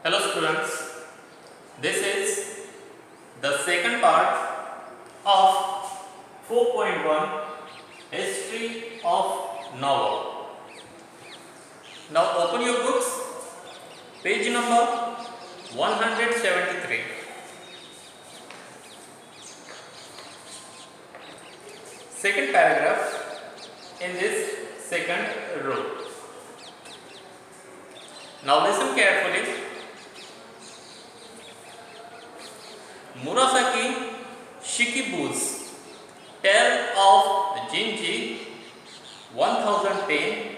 Hello students, this is the second part of 4.1 History of Novel. Now open your books, page number 173. Second paragraph in this second row. Now listen carefully. Murasaki Shikibu's Tale of Jinji 1010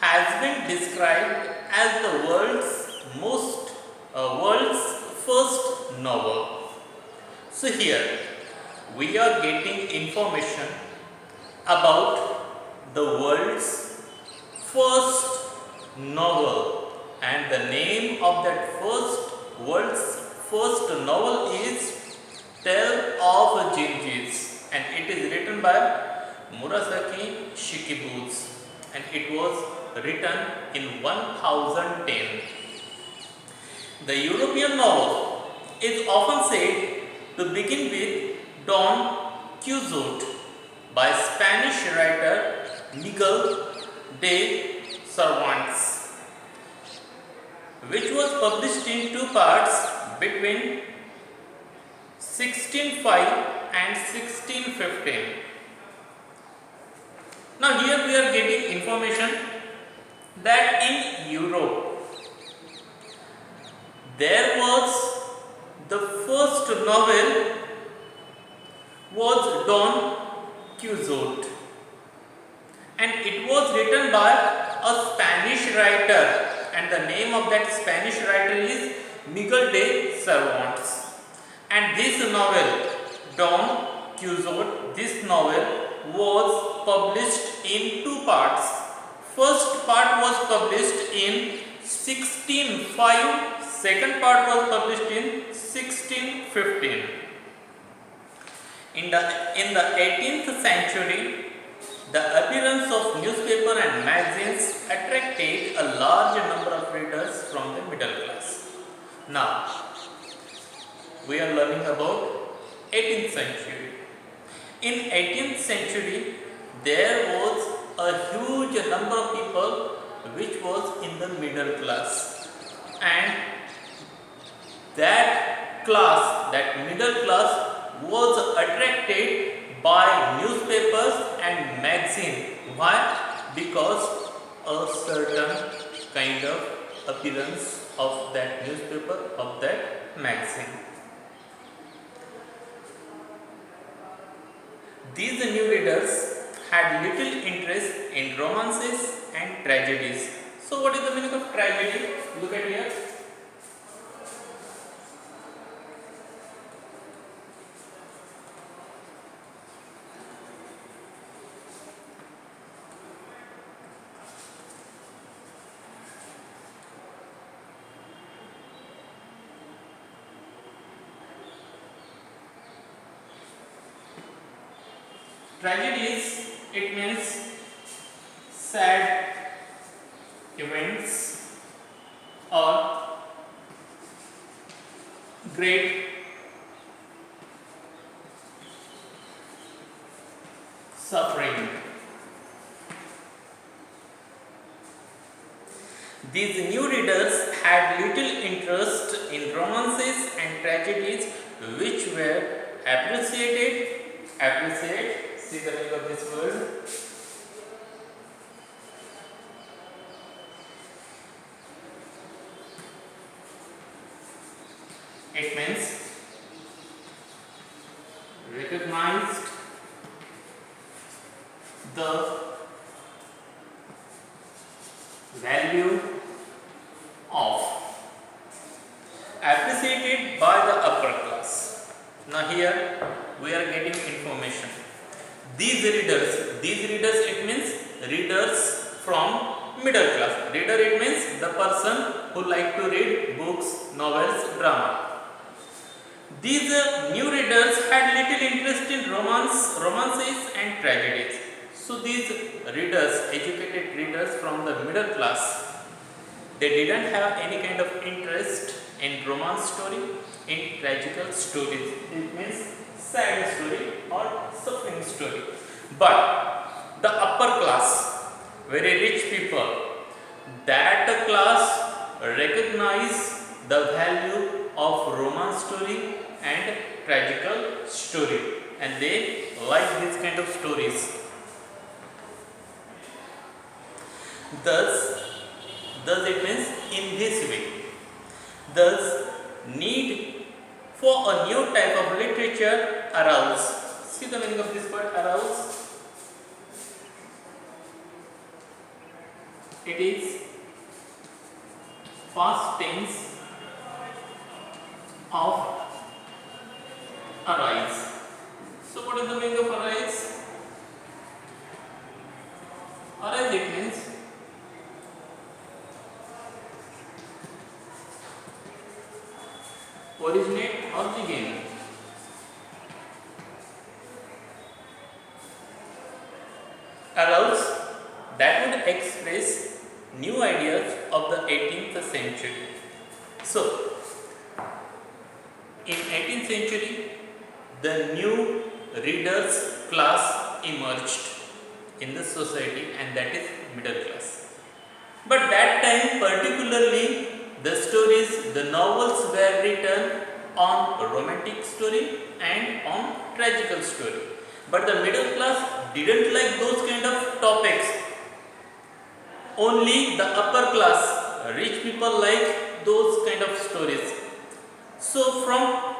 has been described as the world's first novel. So here we are getting information about the world's first novel, and the name of that world's first novel is Tale of Jinjis, and it is written by Murasaki Shikibu, and it was written in 1010. The European novel is often said to begin with Don Quixote by Spanish writer Miguel de Cervantes, which was published in two parts between 1605 and 1615. Now here we are getting information that in Europe there was the first novel was Don Quixote, and it was written by a Spanish writer, and the name of that Spanish writer is Miguel de Cervantes. And this novel, Don Quixote, this novel was published in two parts. First part was published in 1605, second part was published in 1615. In the 18th century, the appearance of newspaper and magazines attracted a large number of readers from the middle class. Now, we are learning about 18th century. In 18th century, there was a huge number of people which was in the middle class, and that middle class was attracted by newspapers and magazine. Why? Because a certain kind of appearance of that newspaper, of that magazine. These new readers had little interest in romances and tragedies. So what is the meaning of tragedy? Look at here. Tragedies, it means sad events or great suffering. These new readers had little interest in romances and tragedies which were appreciate, see the meaning of this word. It means recognized the value of, appreciated by the upper class. Now here we are getting information. These readers, it means readers from middle class. Reader, it means the person who like to read books, novels, drama. These new readers had little interest in romances and tragedies. So these readers, educated readers from the middle class, they didn't have any kind of interest in romance story, in tragical stories. It means sad story or suffering story. But the upper class, very rich people, that class recognize the value of romance story and tragical story, and they like these kind of stories. Thus it means in this way, thus need for a new type of literature arose. See the meaning of this word arose? It is past tense of arise. So what is the meaning of arise? Arise, it means originate or begin. Arouse, that would express new ideas of the 18th century. So, in 18th century, the new readers class emerged in the society, and that is middle class. But that time particularly, the stories, the novels were written on romantic story and on tragical story. But the middle class didn't like those kind of topics. Only the upper class, rich people like those kind of stories. So from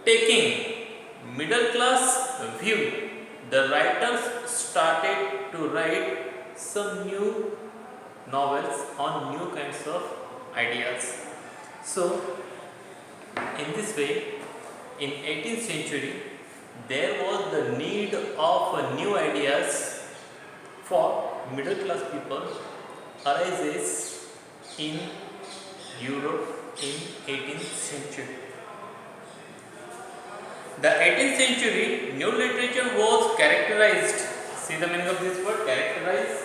taking middle class view, the writers started to write some new novels on new kinds of ideas. So in this way, in 18th century, there was the need of new ideas for middle class people arises in Europe in 18th century. The 18th century new literature was characterized. See the meaning of this word, characterized.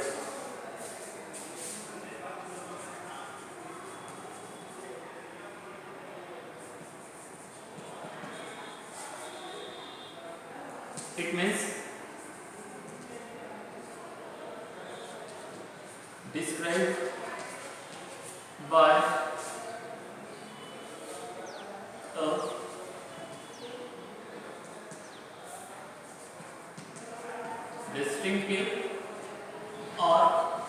It means described by a distinctive or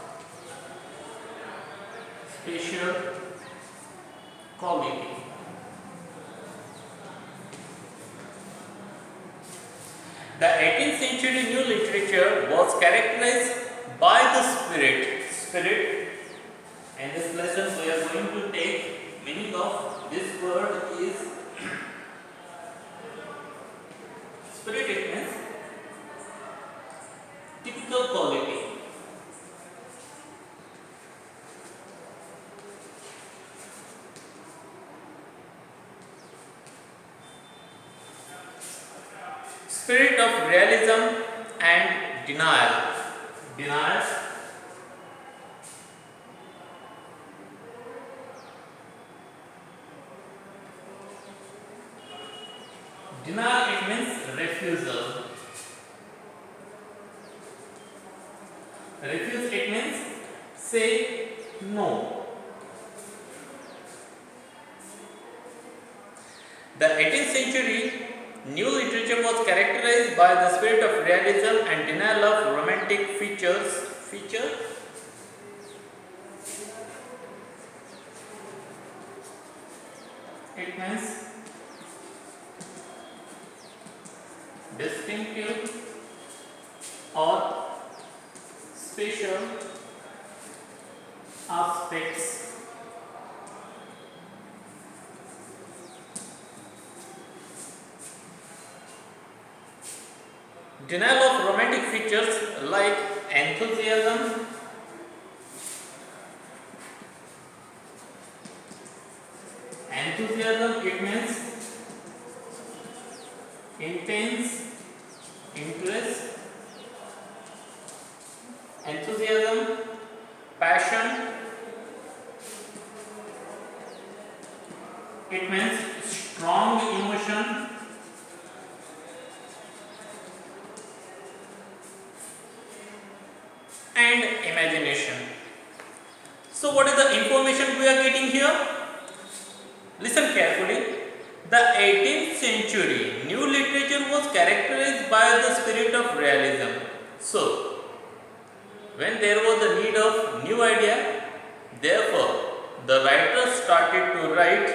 special quality. The 18th century new literature was characterized by the spirit. And this lesson we are going to take meaning of this word is spirit. It means typical quality. Spirit of realism and denial. Denial, it means refusal. Refuse, it means say no. The 18th century new literature was characterized by the spirit of realism and denial of romantic features. It means distinctive or special aspects. Denial of romantic features like enthusiasm, it means intense interest, enthusiasm, passion, it means strong emotion and imagination. So what is the information we are getting here? Listen carefully. The 18th century new literature was characterized by the spirit of realism. So when there was a need of new idea, therefore the writers started to write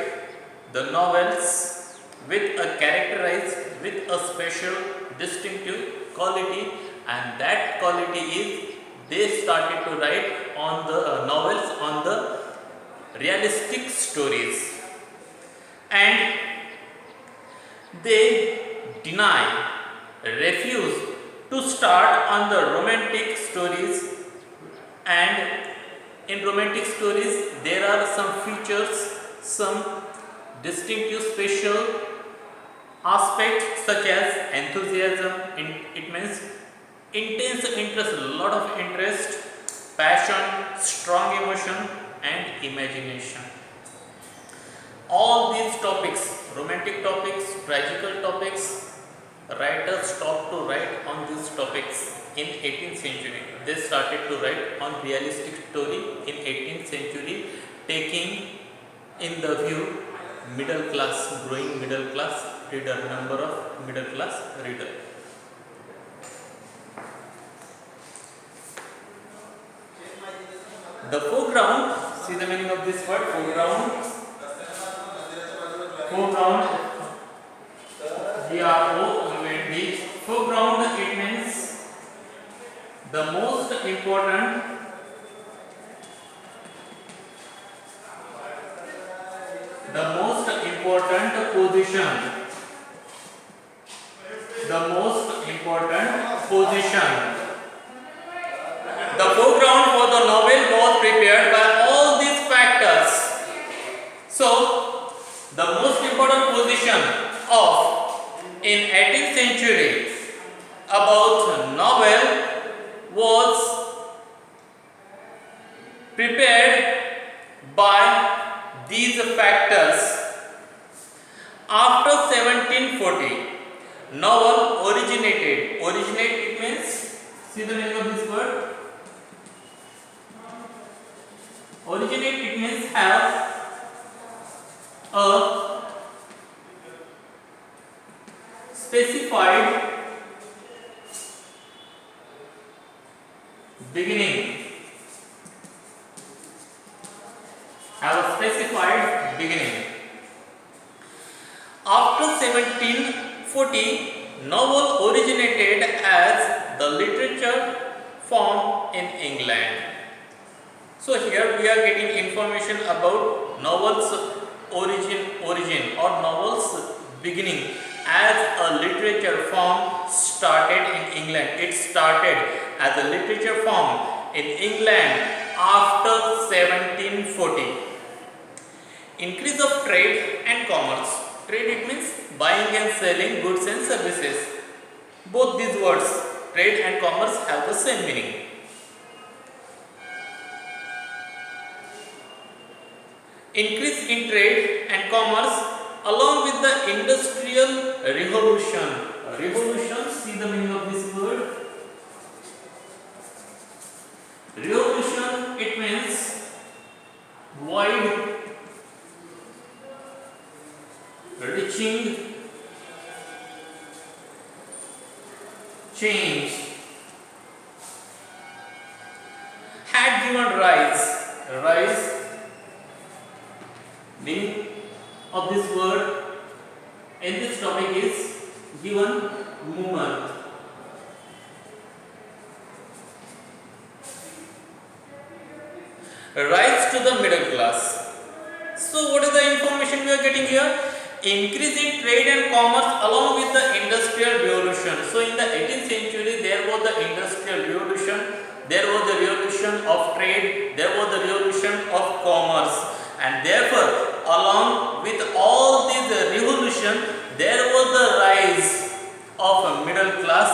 the novels with a characterized with a special distinctive quality, and that quality is they started to write on the novels on the realistic stories, and they refuse to start on the romantic stories. And in romantic stories there are some features, some distinctive special aspects such as enthusiasm, it means intense interest, a lot of interest, passion, strong emotion and imagination. All these topics, romantic topics, tragical topics, writers stopped to write on these topics in 18th century. They started to write on realistic story in 18th century, taking in the view middle class, growing middle class reader, number of middle class reader. The foreground, see the meaning of this word foreground. Foreground, G-R-O-U-N-D. Foreground, it means the most important position. The most important position. The foreground for the novel was prepared by all these factors. So, the most important position of in 18th century about novel was prepared by these factors. After 1740, novel originated. Originate, it means, see the meaning of this word. Originate, it means have a specified beginning. Have a specified beginning. After 1740, novel originated as the literature form in England. So here we are getting information about novels origin or novels beginning as a literature form started in England. It started as a literature form in England after 1740. Increase of trade and commerce. Trade, it means buying and selling goods and services. Both these words, trade and commerce, have the same meaning. Increase in trade and commerce along with the industrial revolution. Revolution, see the meaning of this word. Revolution, it means wide reaching change had given rise meaning of this word in this topic is given movement. Rise to the middle class. So what is the information we are getting here? Increase in trade and commerce along with the industrial revolution. So in the 18th century there was the industrial revolution, there was the revolution of trade, there was the revolution of commerce, and therefore along with all these revolution there was the rise of a middle class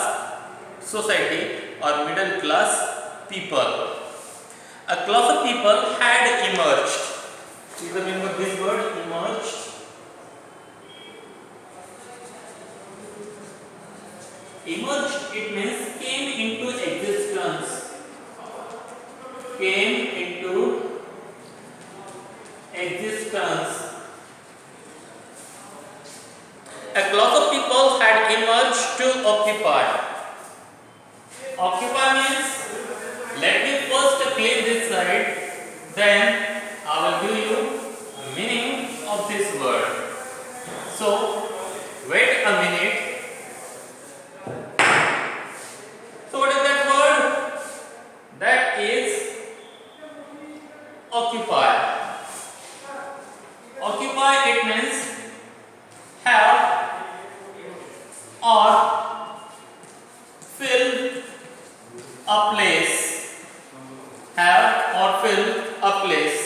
society or middle class people. A class of people had emerged. See the meaning of this word, emerged. it means came into existence. Came into existence. A class of people had emerged to occupy. Occupy means, let me first clear this side, then I will give you meaning of this word. So, wait a minute. So, what is that word? That is occupy. Occupy, it means have or fill a place. Have or fill a place.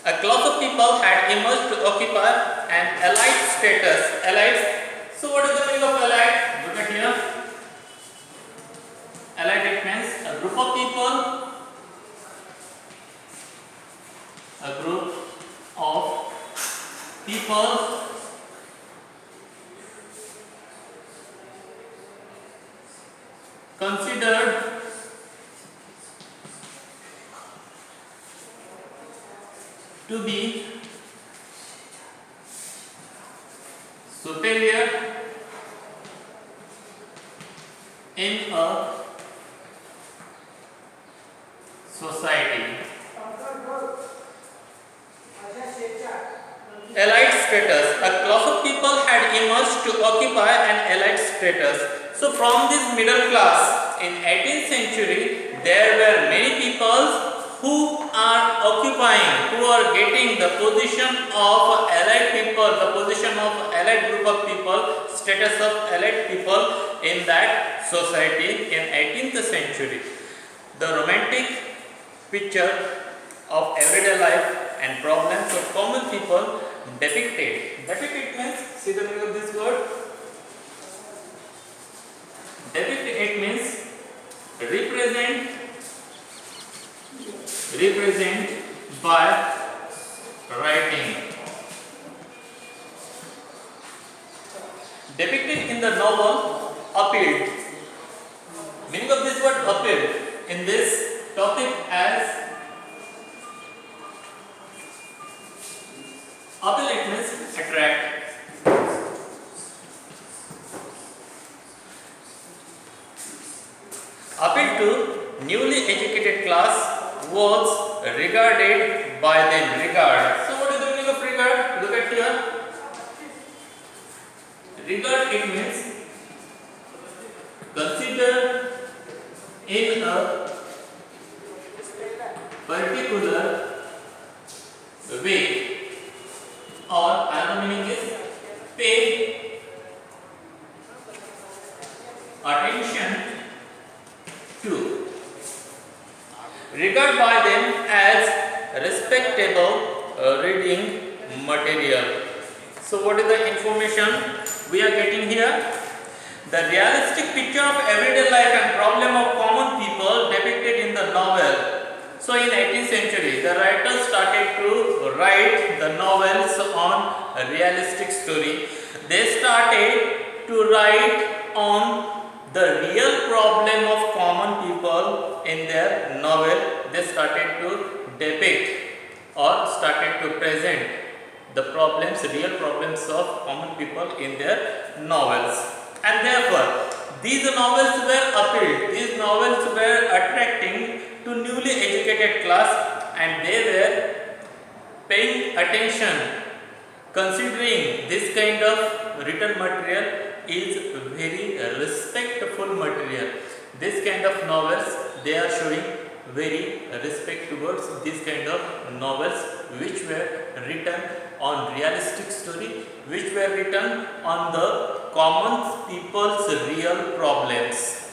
A class of people had emerged to occupy an allied status. Allied. So what is the meaning of allied? Look at here. Allied, it means a group of people. A group of people considered to be superior in a society. Allied status. A class of people had emerged to occupy an allied status. So from this middle class in 18th century, there were many people who are occupying, who are getting the position of allied people, the position of allied group of people, status of allied people in that society in 18th century. The romantic picture of everyday life and problems of common people depicted. Depicted means, see the meaning of this word? Depicted, it means represent by writing. Depicted in the novel appealed. Meaning of this word appealed in this topic as appeal, it means attract. Appeal to newly educated class was regarded by them. Regard. So what is the meaning of regard? Look at here. Regard, it means consider in a particular way, or another meaning is pay attention to. Regard by them as respectable reading material. So what is the information we are getting here? The realistic picture of everyday life and problem of common people depicted in the novel. So in 18th century, the writers started to write the novels on a realistic story. They started to write on the real problem of common people in their novel. They started to depict or started to present the problems, real problems of common people in their novels. And therefore, these novels were appealed, these novels were attracting to newly educated class, and they were paying attention, considering this kind of written material is very respectful material. This kind of novels, they are showing very respect towards this kind of novels which were written on realistic story, which were written on the common people's real problems.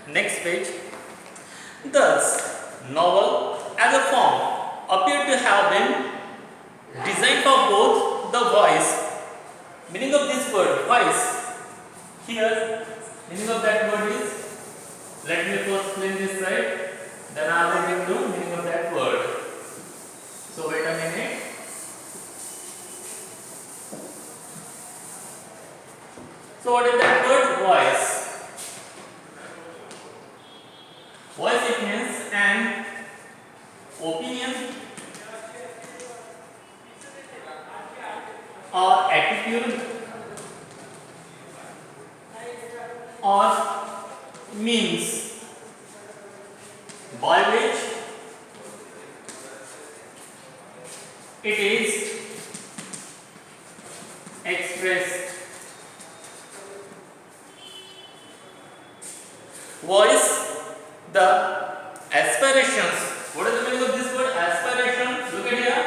Next page. Thus, novel as a form appeared to have been designed for both the voice. Meaning of this word, voice. Here, meaning of that word is, let me first explain this side, then I will give you meaning of that word. So wait a minute. Voice it means an opinion or attitude or means by which it is expressed. Voice, the aspirations. What is the meaning of this word aspiration? Look at here.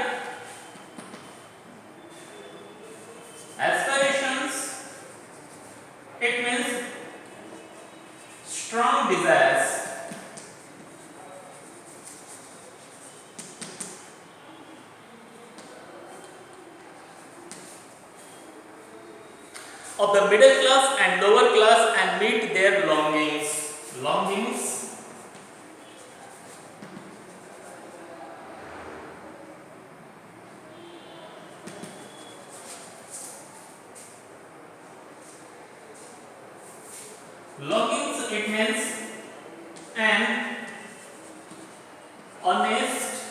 Aspirations, it means strong desires. Of the middle class and lower class and meet their longings. Longings, longings, it means an honest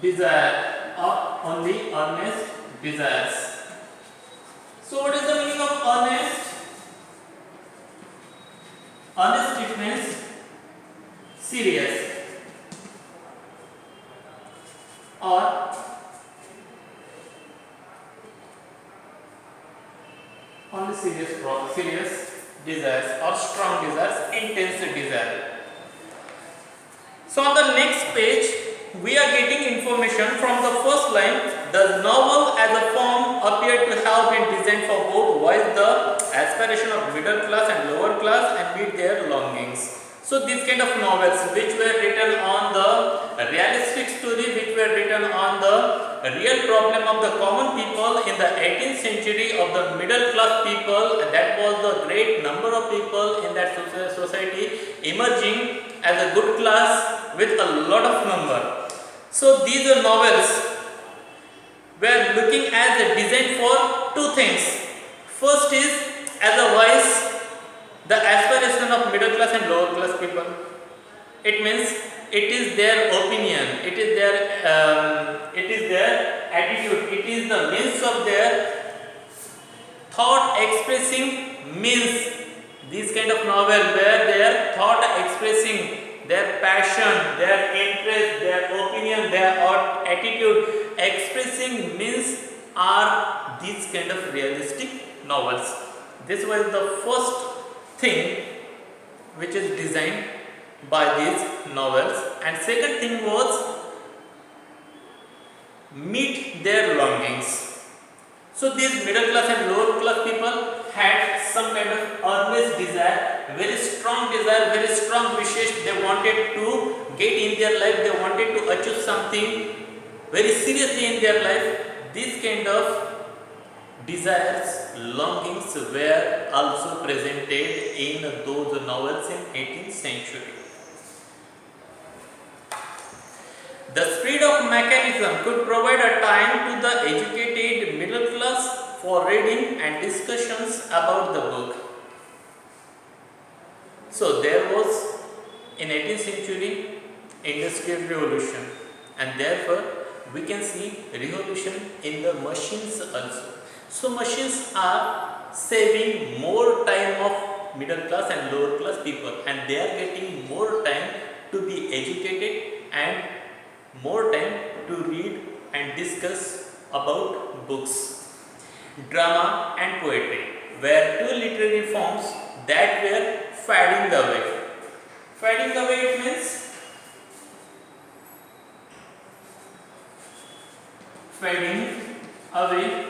desire or only honest desires. So what is the meaning of honest? Honest, it means serious or only serious desires or strong desires, intense desire. So on the next page we are getting information from the first line. The novel as a form appeared to have been designed for both voice the aspiration of middle class and lower class and meet their longings. So these kind of novels which were written on the realistic story, which were written on the real problem of the common people in the 18th century of the middle class people, that was the great number of people in that society emerging as a good class with a lot of number. So these are novels were looking as a design for two things. First is as a voice the aspiration of middle class and lower class people. It means it is their opinion, it is their attitude, it is the means of their thought expressing means. This kind of novel where their thought expressing their passion, their interest, their opinion, their attitude expressing means are these kind of realistic novels. This was the first thing which is designed by these novels, and second thing was meet their longings. So these middle class and lower class people had some kind of earnest desire, very strong desire, very strong wishes. They wanted to get in their life, they wanted to achieve something very seriously in their life. This kind of desires, longings were also presented in those novels in 18th century. The spread of mechanism could provide a time to the educated middle class for reading and discussions about the book. So there was in 18th century industrial revolution, and therefore we can see revolution in the machines also. So machines are saving more time of middle class and lower class people, and they are getting more time to be educated and more time to read and discuss about books. Drama and poetry were two literary forms that were fading away. Fading away, it means fading away,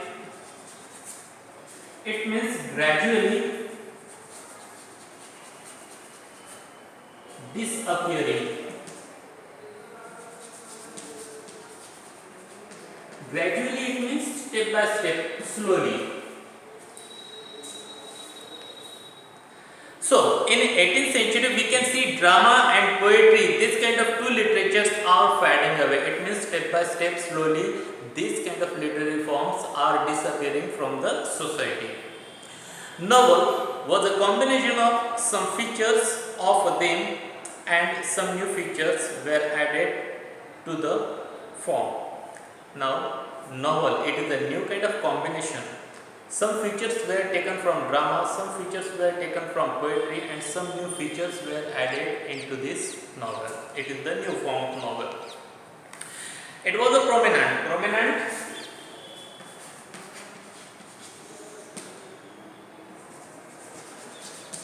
it means gradually disappearing. Gradually, it means step by step, slowly. So in 18th century we can see drama and poetry, this kind of two literatures are fading away. It means step by step, slowly these kind of literary forms are disappearing from the society. Novel was a combination of some features of them and some new features were added to the form. Now, novel, it is a new kind of combination. Some features were taken from drama, some features were taken from poetry, and some new features were added into this novel. It is the new form of novel. It was a prominent.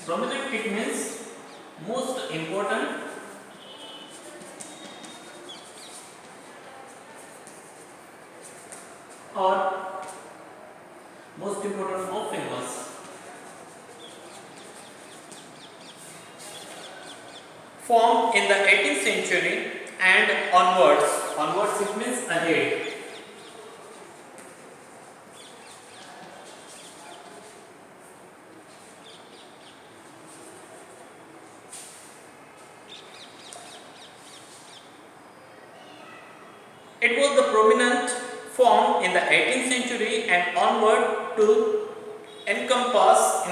Prominent, it means most important or most important or famous. Formed in the 18th century and onwards. Onwards, it means ahead. It was the prominent form in the 18th century and onward to encompass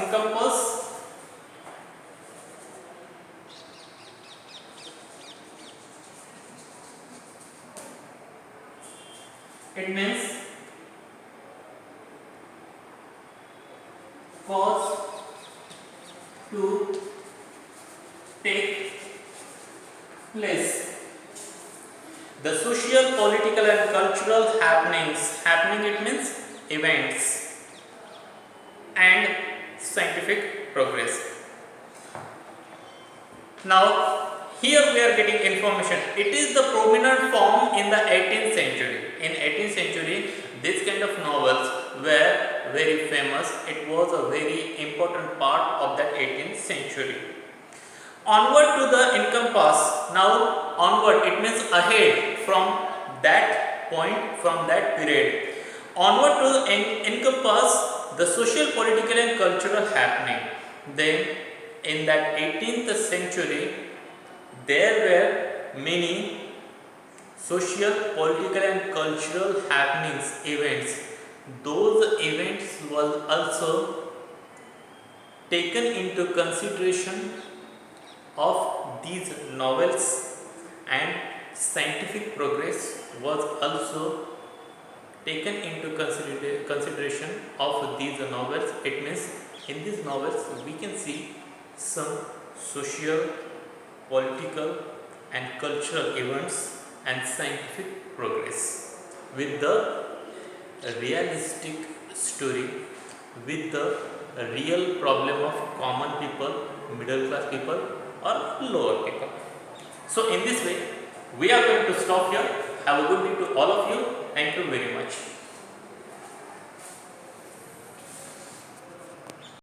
it means cause to take place. The social, political and cultural happenings, it means events, and scientific progress. Now, here we are getting information. It is the prominent form in the 18th century. In 18th century, this kind of novels were very famous. It was a very important part of that 18th century. Onward to the encompass. Now, onward, it means ahead from that point, from that period. Onward to encompass the social, political and cultural happening. Then, in that 18th century, there were many social, political and cultural happenings, events. Those events were also taken into consideration of these novels, and scientific progress was also taken into consideration of these novels. It means in these novels we can see some social, political and cultural events and scientific progress with the realistic story, with the real problem of common people, middle class people or lower people. So in this way, we are going to stop here. Have a good day to all of you. Thank you very much.